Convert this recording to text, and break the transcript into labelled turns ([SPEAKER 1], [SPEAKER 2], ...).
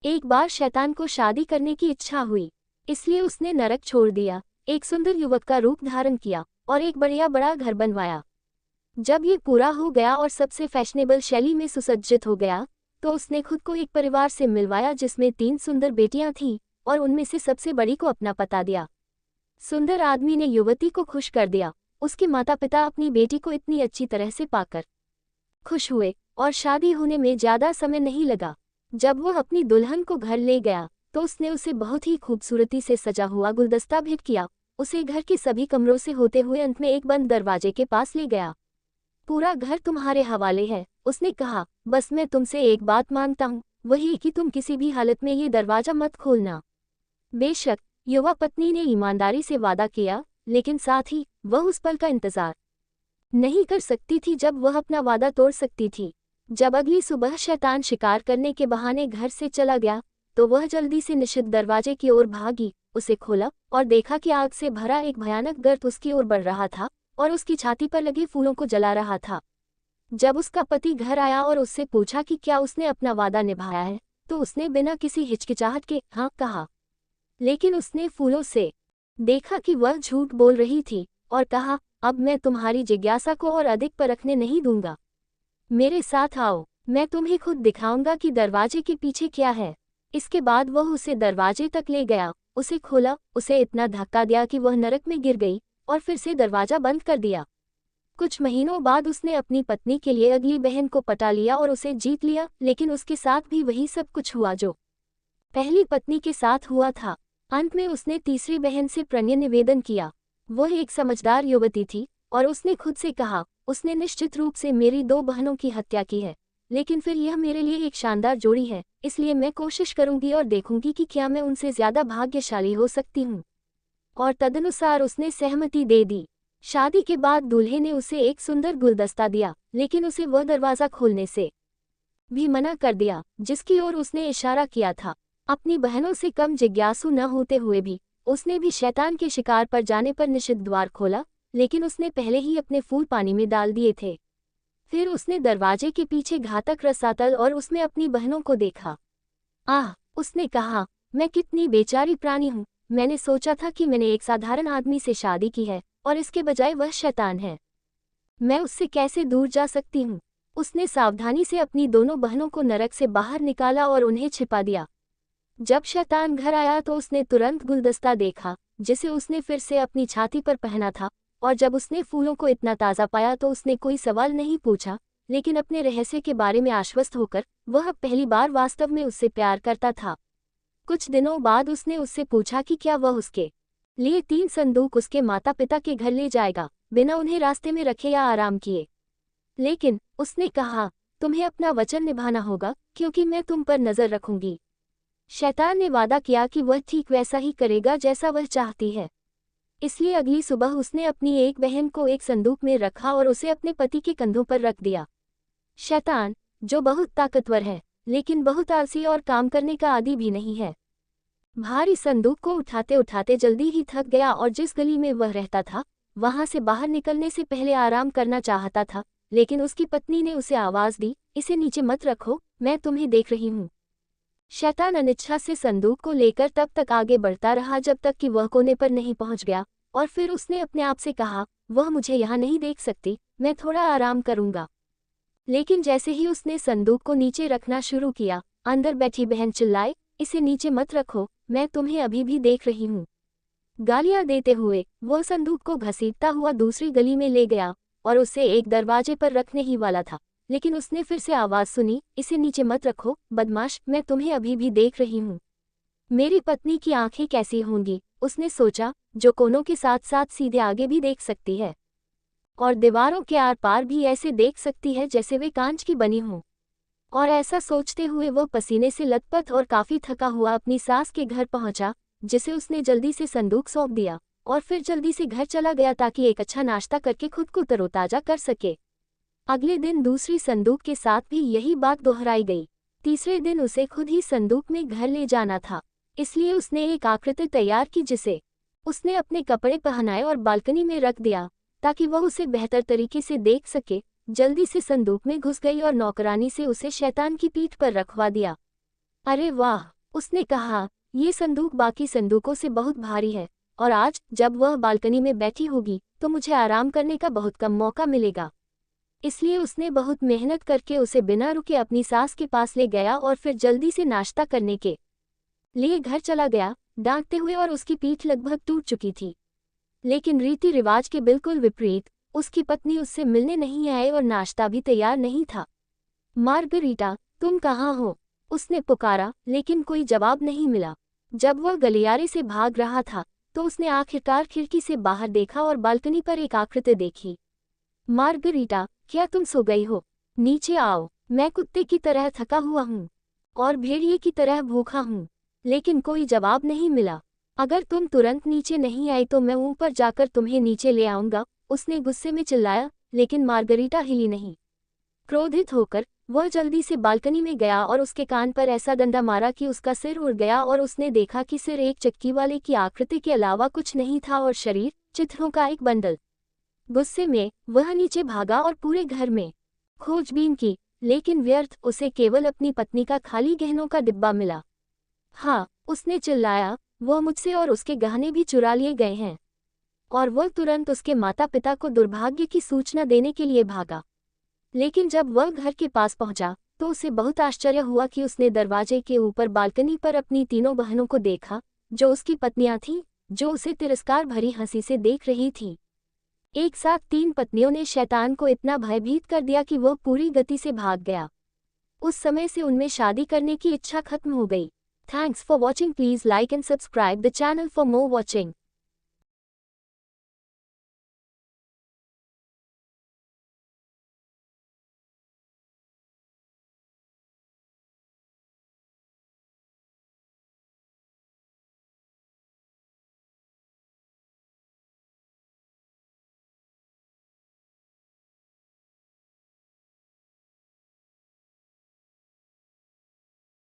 [SPEAKER 1] एक बार शैतान को शादी करने की इच्छा हुई, इसलिए उसने नरक छोड़ दिया, एक सुंदर युवक का रूप धारण किया और एक बढ़िया बड़ा घर बनवाया। जब ये पूरा हो गया और सबसे फैशनेबल शैली में सुसज्जित हो गया, तो उसने खुद को एक परिवार से मिलवाया जिसमें 3 सुंदर बेटियां थीं और उनमें से सबसे बड़ी को अपना पता दिया। सुंदर आदमी ने युवती को खुश कर दिया। उसके माता पिता अपनी बेटी को इतनी अच्छी तरह से पाकर खुश हुए और शादी होने में ज्यादा समय नहीं लगा। जब वह अपनी दुल्हन को घर ले गया तो उसने उसे बहुत ही खूबसूरती से सजा हुआ गुलदस्ता भेंट किया। उसे घर के सभी कमरों से होते हुए अंत में एक बंद दरवाजे के पास ले गया। पूरा घर तुम्हारे हवाले है, उसने कहा, बस मैं तुमसे एक बात मांगता हूँ, वही कि तुम किसी भी हालत में ये दरवाजा मत खोलना। बेशक युवा पत्नी ने ईमानदारी से वादा किया, लेकिन साथ ही वह उस पल का इंतजार नहीं कर सकती थी जब वह अपना वादा तोड़ सकती थी। जब अगली सुबह शैतान शिकार करने के बहाने घर से चला गया तो वह जल्दी से निषिद्ध दरवाजे की ओर भागी, उसे खोला और देखा कि आग से भरा एक भयानक गर्त उसकी ओर बढ़ रहा था और उसकी छाती पर लगे फूलों को जला रहा था। जब उसका पति घर आया और उससे पूछा कि क्या उसने अपना वादा निभाया है, तो उसने बिना किसी हिचकिचाहट के हाँ कहा। लेकिन उसने फूलों से देखा कि वह झूठ बोल रही थी और कहा, अब मैं तुम्हारी जिज्ञासा को और अधिक परखने नहीं दूंगा। मेरे साथ आओ, मैं तुम्हें खुद दिखाऊंगा कि दरवाजे के पीछे क्या है। इसके बाद वह उसे दरवाजे तक ले गया, उसे खोला, उसे इतना धक्का दिया कि वह नरक में गिर गई और फिर से दरवाजा बंद कर दिया। कुछ महीनों बाद उसने अपनी पत्नी के लिए अगली बहन को पटा लिया और उसे जीत लिया, लेकिन उसके साथ भी वही सब कुछ हुआ जो पहली पत्नी के साथ हुआ था। अंत में उसने तीसरी बहन से प्रणय निवेदन किया। वह एक समझदार युवती थी और उसने खुद से कहा, उसने निश्चित रूप से मेरी 2 बहनों की हत्या की है, लेकिन फिर यह मेरे लिए एक शानदार जोड़ी है, इसलिए मैं कोशिश करूंगी और देखूंगी कि क्या मैं उनसे ज्यादा भाग्यशाली हो सकती हूँ। और तदनुसार उसने सहमति दे दी। शादी के बाद दूल्हे ने उसे एक सुंदर गुलदस्ता दिया, लेकिन उसे वह दरवाजा खोलने से भी मना कर दिया जिसकी ओर उसने इशारा किया था। अपनी बहनों से कम जिज्ञासु न होते हुए भी उसने भी शैतान के शिकार पर जाने पर निषिद्ध द्वार खोला, लेकिन उसने पहले ही अपने फूल पानी में डाल दिए थे। फिर उसने दरवाजे के पीछे घातक रसातल और उसमें अपनी बहनों को देखा। आह, उसने कहा, मैं कितनी बेचारी प्राणी हूँ। मैंने सोचा था कि मैंने एक साधारण आदमी से शादी की है और इसके बजाय वह शैतान है। मैं उससे कैसे दूर जा सकती हूँ। उसने सावधानी से अपनी दोनों बहनों को नरक से बाहर निकाला और उन्हें छिपा दिया। जब शैतान घर आया तो उसने तुरंत गुलदस्ता देखा जिसे उसने फिर से अपनी छाती पर पहना था, और जब उसने फूलों को इतना ताज़ा पाया तो उसने कोई सवाल नहीं पूछा, लेकिन अपने रहस्य के बारे में आश्वस्त होकर वह पहली बार वास्तव में उससे प्यार करता था। कुछ दिनों बाद उसने उससे पूछा कि क्या वह उसके लिए 3 संदूक उसके माता पिता के घर ले जाएगा, बिना उन्हें रास्ते में रखे या आराम किए। लेकिन उसने कहा, तुम्हें अपना वचन निभाना होगा क्योंकि मैं तुम पर नजर रखूंगी। शैतान ने वादा किया कि वह ठीक वैसा ही करेगा जैसा वह चाहती है। इसलिए अगली सुबह उसने अपनी एक बहन को एक संदूक में रखा और उसे अपने पति के कंधों पर रख दिया। शैतान, जो बहुत ताकतवर है लेकिन बहुत आलसी और काम करने का आदी भी नहीं है, भारी संदूक को उठाते उठाते जल्दी ही थक गया और जिस गली में वह रहता था वहां से बाहर निकलने से पहले आराम करना चाहता था, लेकिन उसकी पत्नी ने उसे आवाज दी, इसे नीचे मत रखो, मैं तुम्हें देख रही हूँ। शैतान अनिच्छा से संदूक को लेकर तब तक आगे बढ़ता रहा जब तक कि वह कोने पर नहीं पहुंच गया, और फिर उसने अपने आप से कहा, वह मुझे यहाँ नहीं देख सकती, मैं थोड़ा आराम करूंगा। लेकिन जैसे ही उसने संदूक को नीचे रखना शुरू किया, अंदर बैठी बहन चिल्लाए, इसे नीचे मत रखो, मैं तुम्हें अभी भी देख रही हूँ। गालियां देते हुए वह संदूक को घसीटता हुआ दूसरी गली में ले गया और उसे एक दरवाजे पर रखने ही वाला था, लेकिन उसने फिर से आवाज सुनी, इसे नीचे मत रखो, बदमाश, मैं तुम्हें अभी भी देख रही हूँ। मेरी पत्नी की आंखें कैसी होंगी, उसने सोचा, जो कोनों के साथ साथ सीधे आगे भी देख सकती है और दीवारों के आर पार भी ऐसे देख सकती है जैसे वे कांच की बनी हों। और ऐसा सोचते हुए वह पसीने से लथपथ और काफी थका हुआ अपनी सास के घर पहुंचा, जिसे उसने जल्दी से संदूक सौंप दिया और फिर जल्दी से घर चला गया ताकि एक अच्छा नाश्ता करके खुद को तरोताजा कर सके। अगले दिन दूसरी संदूक के साथ भी यही बात दोहराई गई। तीसरे दिन उसे खुद ही संदूक में घर ले जाना था, इसलिए उसने एक आकृति तैयार की जिसे उसने अपने कपड़े पहनाए और बालकनी में रख दिया ताकि वह उसे बेहतर तरीके से देख सके। जल्दी से संदूक में घुस गई और नौकरानी से उसे शैतान की पीठ पर रखवा दिया। अरे वाह, उसने कहा, ये संदूक बाकी संदूकों से बहुत भारी है, और आज जब वह बालकनी में बैठी होगी तो मुझे आराम करने का बहुत कम मौका मिलेगा। इसलिए उसने बहुत मेहनत करके उसे बिना रुके अपनी सास के पास ले गया और फिर जल्दी से नाश्ता करने के लिए घर चला गया, डांटते हुए, और उसकी पीठ लगभग टूट चुकी थी। लेकिन रीति रिवाज के बिल्कुल विपरीत उसकी पत्नी उससे मिलने नहीं आई और नाश्ता भी तैयार नहीं था। मार्गरीटा, तुम कहाँ हो? उसने पुकारा, लेकिन कोई जवाब नहीं मिला। जब वह गलियारे से भाग रहा था तो उसने आखिरकार खिड़की से बाहर देखा और बालकनी पर एक आकृति देखी। मार्गरीटा, क्या तुम सो गई हो? नीचे आओ, मैं कुत्ते की तरह थका हुआ हूँ और भेड़िए की तरह भूखा हूँ। लेकिन कोई जवाब नहीं मिला। अगर तुम तुरंत नीचे नहीं आई तो मैं ऊपर जाकर तुम्हें नीचे ले आऊंगा, उसने गुस्से में चिल्लाया, लेकिन मार्गरीटा हिली नहीं। क्रोधित होकर वह जल्दी से बालकनी में गया और उसके कान पर ऐसा डंडा मारा कि उसका सिर उड़ गया और उसने देखा कि सिर एक चक्की वाले की आकृति के अलावा कुछ नहीं था और शरीर चित्रों का एक बंडल। गुस्से में वह नीचे भागा और पूरे घर में खोजबीन की, लेकिन व्यर्थ, उसे केवल अपनी पत्नी का खाली गहनों का डिब्बा मिला। हाँ, उसने चिल्लाया, वह मुझसे और उसके गहने भी चुरा लिए गए हैं। और वह तुरंत उसके माता पिता को दुर्भाग्य की सूचना देने के लिए भागा। लेकिन जब वह घर के पास पहुंचा तो उसे बहुत आश्चर्य हुआ कि उसने दरवाजे के ऊपर बालकनी पर अपनी तीनों बहनों को देखा, जो उसकी पत्नियां थीं, जो उसे तिरस्कार भरी हंसी से देख रही थीं। एक साथ 3 पत्नियों ने शैतान को इतना भयभीत कर दिया कि वह पूरी गति से भाग गया। उस समय से उनमें शादी करने की इच्छा खत्म हो गई। Thanks for watching. Please like and subscribe the channel for more watching.